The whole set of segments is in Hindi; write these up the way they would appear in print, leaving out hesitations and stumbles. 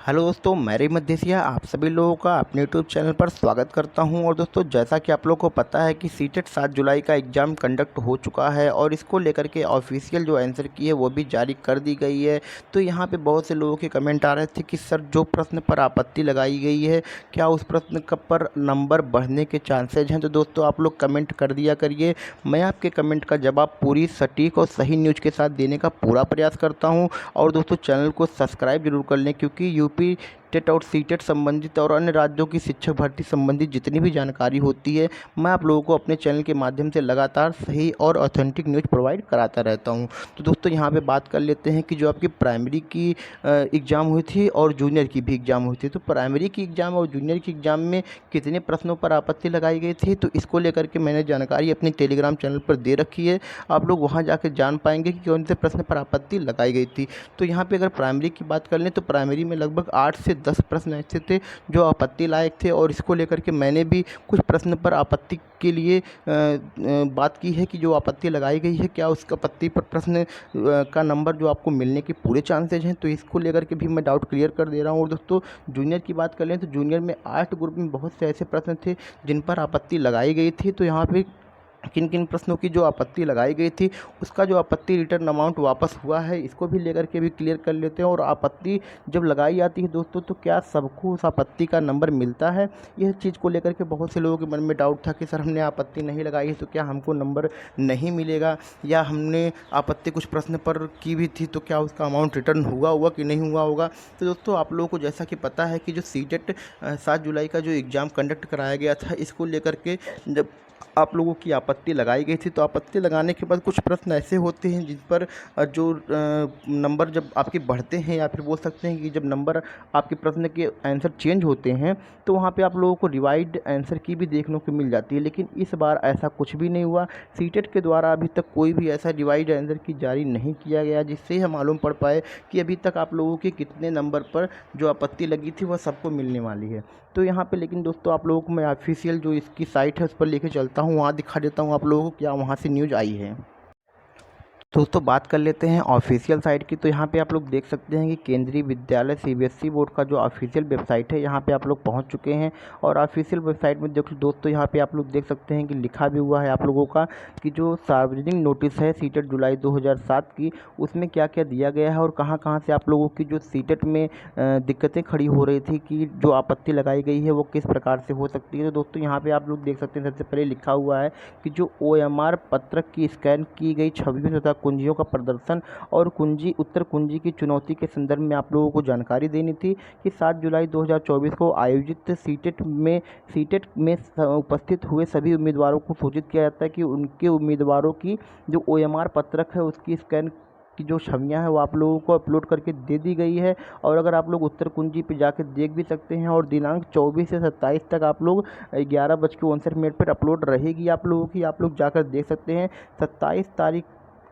हेलो दोस्तों, मैं रेमत देसिया आप सभी लोगों का अपने यूट्यूब चैनल पर स्वागत करता हूं। और दोस्तों, जैसा कि आप लोगों को पता है कि सीटेट 7 जुलाई का एग्ज़ाम कंडक्ट हो चुका है और इसको लेकर के ऑफिशियल जो आंसर की है वो भी जारी कर दी गई है। तो यहां पे बहुत से लोगों के कमेंट आ रहे थे कि सर, जो प्रश्न पर आपत्ति लगाई गई है क्या उस प्रश्न का पर नंबर बढ़ने के चांसेज हैं। तो दोस्तों, आप लोग कमेंट कर दिया करिए। मैं आपके कमेंट का जवाब पूरी सटीक और सही न्यूज़ के साथ देने का पूरा प्रयास करता हूँ। और दोस्तों, चैनल को सब्सक्राइब जरूर कर लें, क्योंकि यूपी टेट और सीटेट संबंधित और अन्य राज्यों की शिक्षक भर्ती संबंधित जितनी भी जानकारी होती है, मैं आप लोगों को अपने चैनल के माध्यम से लगातार सही और ऑथेंटिक न्यूज़ प्रोवाइड कराता रहता हूं। तो दोस्तों, यहां पे बात कर लेते हैं कि जो आपकी प्राइमरी की एग्ज़ाम हुई थी और जूनियर की भी एग्ज़ाम हुई थी, तो प्राइमरी की एग्ज़ाम और जूनियर की एग्ज़ाम में कितने प्रश्नों पर आपत्ति लगाई गई थी, तो इसको लेकर के मैंने जानकारी अपनी टेलीग्राम चैनल पर दे रखी है। आप लोग वहाँ जाकर जान पाएंगे कि कौन से प्रश्न पर आपत्ति लगाई गई थी। तो यहाँ पे अगर प्राइमरी की बात कर लें तो प्राइमरी में लगभग 8 से 10 प्रश्न ऐसे थे जो आपत्ति लायक थे, और इसको लेकर के मैंने भी कुछ प्रश्न पर आपत्ति के लिए बात की है कि जो आपत्ति लगाई गई है क्या उस आपत्ति पर प्रश्न का नंबर जो आपको मिलने के पूरे चांसेज हैं। तो इसको लेकर के भी मैं डाउट क्लियर कर दे रहा हूँ। और दोस्तों, जूनियर की बात कर लें तो जूनियर में 8 ग्रुप में बहुत से ऐसे प्रश्न थे जिन पर आपत्ति लगाई गई थी। तो यहाँ पे किन किन प्रश्नों की जो आपत्ति लगाई गई थी उसका जो आपत्ति रिटर्न अमाउंट वापस हुआ है, इसको भी लेकर के भी क्लियर कर लेते हैं। और आपत्ति जब लगाई जाती है दोस्तों, तो क्या सबको उस आपत्ति का नंबर मिलता है, यह चीज़ को लेकर के बहुत से लोगों के मन में डाउट था कि सर, हमने आपत्ति नहीं लगाई है तो क्या हमको नंबर नहीं मिलेगा, या हमने आपत्ति कुछ प्रश्न पर की भी थी तो क्या उसका अमाउंट रिटर्न हुआ हुआ कि नहीं हुआ होगा। तो दोस्तों, आप लोगों को जैसा कि पता है कि जो सीटेट 7 जुलाई का जो एग्ज़ाम कंडक्ट कराया गया था, इसको लेकर के जब आप लोगों की आपत्ति लगाई गई थी, तो आपत्ति लगाने के बाद कुछ प्रश्न ऐसे होते हैं जिन पर जो नंबर जब आपके बढ़ते हैं, या फिर बोल सकते हैं कि जब नंबर आपके प्रश्न के आंसर चेंज होते हैं, तो वहाँ पे आप लोगों को रिवाइड आंसर की भी देखने को मिल जाती है। लेकिन इस बार ऐसा कुछ भी नहीं हुआ। सीटेट के द्वारा अभी तक कोई भी ऐसा रिवाइड आंसर की जारी नहीं किया गया जिससे हम मालूम पड़ पाए कि अभी तक आप लोगों के कितने नंबर पर जो आपत्ति लगी थी वह सबको मिलने वाली है। तो यहाँ पे लेकिन दोस्तों, आप लोगों को मैं ऑफिशियल जो इसकी साइट है उस पर लेके चलता हूँ, वहाँ दिखा देता हूँ आप लोगों को क्या वहाँ से न्यूज़ आई है। तो दोस्तों, बात कर लेते हैं ऑफिशियल साइट की। तो यहाँ पे आप लोग देख सकते हैं कि केंद्रीय विद्यालय सीबीएसई बोर्ड का जो ऑफिशियल वेबसाइट है, यहाँ पे आप लोग पहुँच चुके हैं। और ऑफिशियल वेबसाइट में देखो दोस्तों, यहाँ पे आप लोग देख सकते हैं कि लिखा भी हुआ है आप लोगों का कि जो सार्वजनिक नोटिस है सीटेट जुलाई 2007 की, उसमें क्या क्या दिया गया है और कहाँ कहाँ से आप लोगों की जो सीटेट में दिक्कतें खड़ी हो रही थी कि जो आपत्ति लगाई गई है वो किस प्रकार से हो सकती है। तो दोस्तों, यहाँ पे आप लोग देख सकते हैं सबसे पहले लिखा हुआ है कि जो OMR पत्रक की स्कैन की गई छवियों तथा कुंजियों का प्रदर्शन और कुंजी उत्तर कुंजी की चुनौती के संदर्भ में आप लोगों को जानकारी देनी थी कि 7 जुलाई 2024 को आयोजित सीटेट में उपस्थित हुए सभी उम्मीदवारों को सूचित किया जाता है कि उनके उम्मीदवारों की जो OMR पत्रक है उसकी स्कैन की जो छवियां हैं वो आप लोगों को अपलोड करके दे दी गई है। और अगर आप लोग उत्तर कुंजी पे जाकर देख भी सकते हैं, और दिनांक 24 से 27 तक आप लोग 11:59 पर अपलोड रहेगी आप लोगों की, आप लोग जाकर देख सकते हैं। 27 तारीख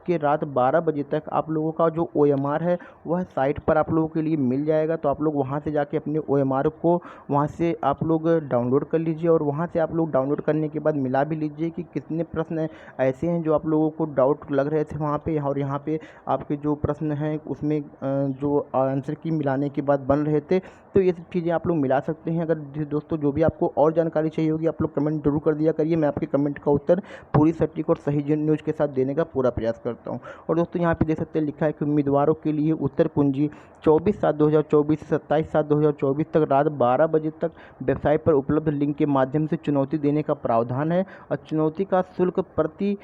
के रात 12 बजे तक आप लोगों का जो OMR है वह साइट पर आप लोगों के लिए मिल जाएगा। तो आप लोग वहां से जाके अपने OMR को वहां से आप लोग डाउनलोड कर लीजिए, और वहां से आप लोग डाउनलोड करने के बाद मिला भी लीजिए कि कितने प्रश्न ऐसे हैं जो आप लोगों को डाउट लग रहे थे वहाँ पे, और यहाँ पे आपके जो प्रश्न हैं उसमें जो आंसर की मिलाने के बाद बन रहे थे। तो ये सब चीज़ें आप लोग मिला सकते हैं। अगर दोस्तों जो भी आपको और जानकारी चाहिए होगी आप लोग कमेंट जरूर कर दिया करिए, मैं आपके कमेंट का उत्तर पूरी सटीक और सही न्यूज़ के साथ देने का पूरा प्रयास करता हूँ। और दोस्तों, यहाँ पे देख सकते हैं लिखा है कि उम्मीदवारों के लिए उत्तर कुंजी 24/7/2024 से 27/7/2024 तक रात 12 बजे तक वेबसाइट पर उपलब्ध लिंक के माध्यम से चुनौती देने का प्रावधान है। और चुनौती का शुल्क प्रति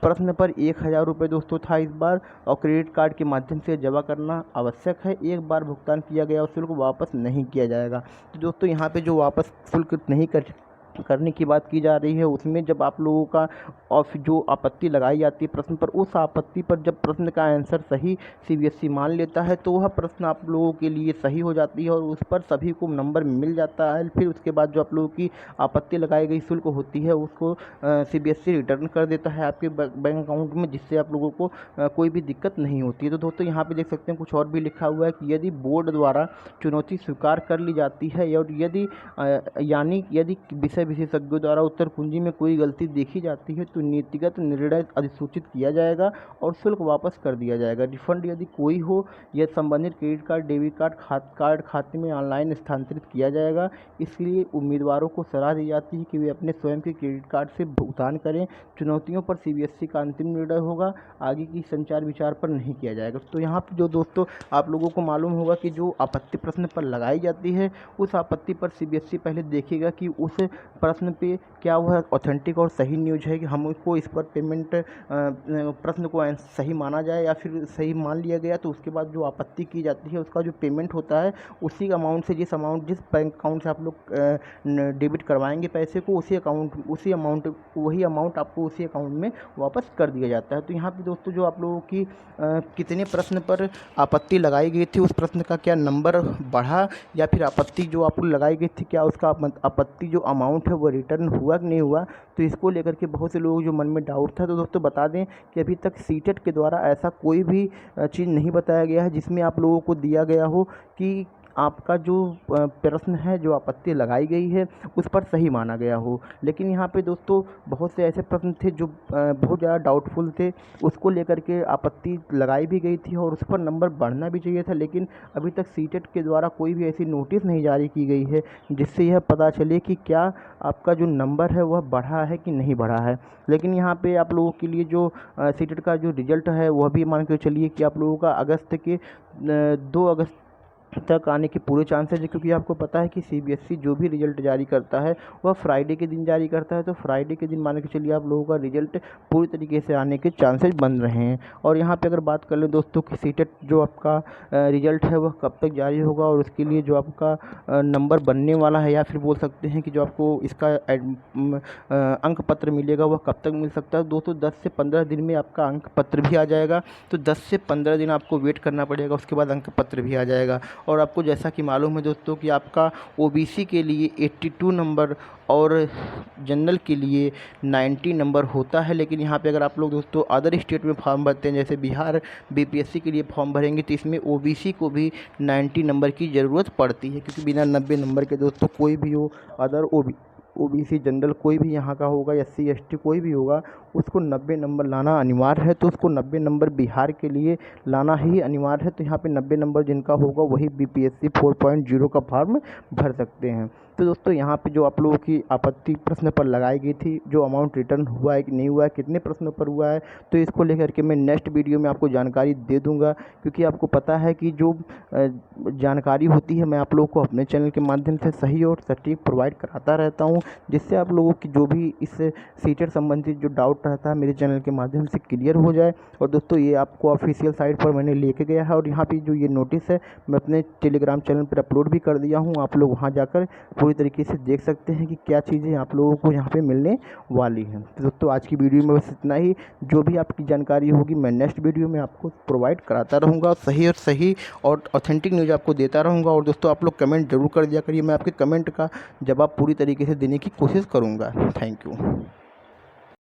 प्रश्न पर 1000 रुपये दोस्तों था इस बार, और क्रेडिट कार्ड के माध्यम से जमा करना आवश्यक है। एक बार भुगतान किया गया और शुल्क वापस नहीं किया जाएगा। तो दोस्तों, यहाँ पे जो वापस शुल्क नहीं करने की बात की जा रही है, उसमें जब आप लोगों का और जो आपत्ति लगाई जाती है प्रश्न पर, उस आपत्ति पर जब प्रश्न का आंसर सही सीबीएसई मान लेता है तो वह प्रश्न आप लोगों के लिए सही हो जाती है और उस पर सभी को नंबर मिल जाता है। फिर उसके बाद जो आप लोगों की आपत्ति लगाई गई शुल्क होती है उसको सीबीएसई रिटर्न कर देता है आपके बैंक अकाउंट में, जिससे आप लोगों को कोई भी दिक्कत नहीं होती है। तो दोस्तों, यहाँ पे देख सकते हैं कुछ और भी लिखा हुआ है कि यदि बोर्ड द्वारा चुनौती स्वीकार कर ली जाती है और यदि यानी यदि विषय विशेषज्ञों द्वारा उत्तर कुंजी में कोई गलती देखी जाती है तो नीतिगत निर्णय अधिसूचित किया जाएगा और शुल्क वापस कर दिया जाएगा। रिफंड यदि कोई हो या संबंधित क्रेडिट कार्ड डेबिट कार्ड खाते में ऑनलाइन स्थानांतरित किया जाएगा। इसलिए उम्मीदवारों को सलाह दी जाती है कि वे अपने स्वयं के क्रेडिट कार्ड से भुगतान करें। चुनौतियों पर सीबीएसई का अंतिम निर्णय होगा, आगे की संचार विचार पर नहीं किया जाएगा। तो यहाँ पर जो दोस्तों आप लोगों को मालूम होगा कि जो आपत्ति प्रश्न पर लगाई जाती है उस आपत्ति पर सीबीएसई पहले देखेगा कि उस प्रश्न पे क्या वह ऑथेंटिक और सही न्यूज है कि हम उसको इस पर पेमेंट प्रश्न को सही माना जाए या फिर सही मान लिया गया। तो उसके बाद जो आपत्ति की जाती है उसका जो पेमेंट होता है उसी अमाउंट से जिस बैंक अकाउंट से आप लोग डेबिट करवाएंगे पैसे को वही अमाउंट आपको उसी अकाउंट में वापस कर दिया जाता है। तो यहाँ पे दोस्तों जो आप लोगों की कितने प्रश्न पर आपत्ति लगाई गई थी, उस प्रश्न का क्या नंबर बढ़ा या फिर आपत्ति जो आपको लगाई गई थी क्या उसका आपत्ति जो अमाउंट है वो रिटर्न हुआ कि नहीं हुआ, तो इसको लेकर के बहुत से लोगों जो मन में डाउट था। तो दोस्तों बता दें कि अभी तक सीटेट के द्वारा ऐसा कोई भी चीज़ नहीं बताया गया है जिसमें आप लोगों को दिया गया हो कि आपका जो प्रश्न है जो आपत्ति लगाई गई है उस पर सही माना गया हो। लेकिन यहाँ पे दोस्तों बहुत से ऐसे प्रश्न थे जो बहुत ज़्यादा डाउटफुल थे, उसको लेकर के आपत्ति लगाई भी गई थी और उस पर नंबर बढ़ना भी चाहिए था। लेकिन अभी तक सीटेट के द्वारा कोई भी ऐसी नोटिस नहीं जारी की गई है जिससे यह पता चले कि क्या आपका जो नंबर है वह बढ़ा है कि नहीं बढ़ा है। लेकिन यहाँ पे आप लोगों के लिए जो सीटेट का जो रिजल्ट है वह भी मान के चलिए कि आप लोगों का अगस्त के 2 अगस्त तक आने के पूरे चांसेस है, क्योंकि आपको पता है कि सीबीएसई जो भी रिजल्ट जारी करता है वह फ्राइडे के दिन जारी करता है। तो फ्राइडे के दिन मान के चलिए आप लोगों का रिजल्ट पूरी तरीके से आने के चांसेस बन रहे हैं। और यहाँ पे अगर बात कर लें दोस्तों कि सीटेट जो आपका रिजल्ट है वह कब तक जारी होगा और उसके लिए जो आपका नंबर बनने वाला है या फिर बोल सकते हैं कि जो आपको इसका अंक पत्र मिलेगा वह कब तक मिल सकता है। दोस्तों 10 से 15 दिन में आपका अंक पत्र भी आ जाएगा। तो 10 से 15 दिन आपको वेट करना पड़ेगा, उसके बाद अंक पत्र भी आ जाएगा। और आपको जैसा कि मालूम है दोस्तों कि आपका ओबीसी के लिए 82 नंबर और जनरल के लिए 90 नंबर होता है। लेकिन यहाँ पे अगर आप लोग दोस्तों अदर स्टेट में फॉर्म भरते हैं जैसे बिहार बीपीएससी के लिए फॉर्म भरेंगे तो इसमें ओबीसी को भी 90 नंबर की ज़रूरत पड़ती है, क्योंकि बिना 90 नंबर के दोस्तों कोई भी हो अदर ओबीसी जनरल कोई भी यहाँ का होगा, एससी एसटी कोई भी होगा, उसको 90 नंबर लाना अनिवार्य है। तो उसको 90 नंबर बिहार के लिए लाना ही अनिवार्य है। तो यहाँ पे 90 नंबर जिनका होगा वही बीपीएससी 4.0 का फॉर्म भर सकते हैं। तो दोस्तों यहाँ पे जो आप लोगों की आपत्ति प्रश्न पर लगाई गई थी, जो अमाउंट रिटर्न हुआ है कि नहीं हुआ है, कितने प्रश्नों पर हुआ है, तो इसको लेकर के मैं नेक्स्ट वीडियो में आपको जानकारी दे दूँगा। क्योंकि आपको पता है कि जो जानकारी होती है मैं आप लोगों को अपने चैनल के माध्यम से सही और सटीक प्रोवाइड कराता रहता हूँ, जिससे आप लोगों की जो भी इस सीटेट संबंधित जो डाउट रहता है मेरे चैनल के माध्यम से क्लियर हो जाए। और दोस्तों ये आपको ऑफिशियल साइट पर मैंने लेके गया है और यहाँ पे जो ये नोटिस है मैं अपने टेलीग्राम चैनल पर अपलोड भी कर दिया हूँ। आप लोग वहाँ जाकर पूरी तरीके से देख सकते हैं कि क्या चीज़ें आप लोगों को यहाँ पे मिलने वाली हैं। तो दोस्तों आज की वीडियो में बस इतना ही। जो भी आपकी जानकारी होगी मैं नेक्स्ट वीडियो में आपको प्रोवाइड कराता रहूँगा, सही और ऑथेंटिक न्यूज़ आपको देता रहूँगा। और दोस्तों आप लोग कमेंट जरूर कर दिया करिए, मैं आपके कमेंट का जवाब पूरी तरीके से देने की कोशिश करूँगा। Thank you.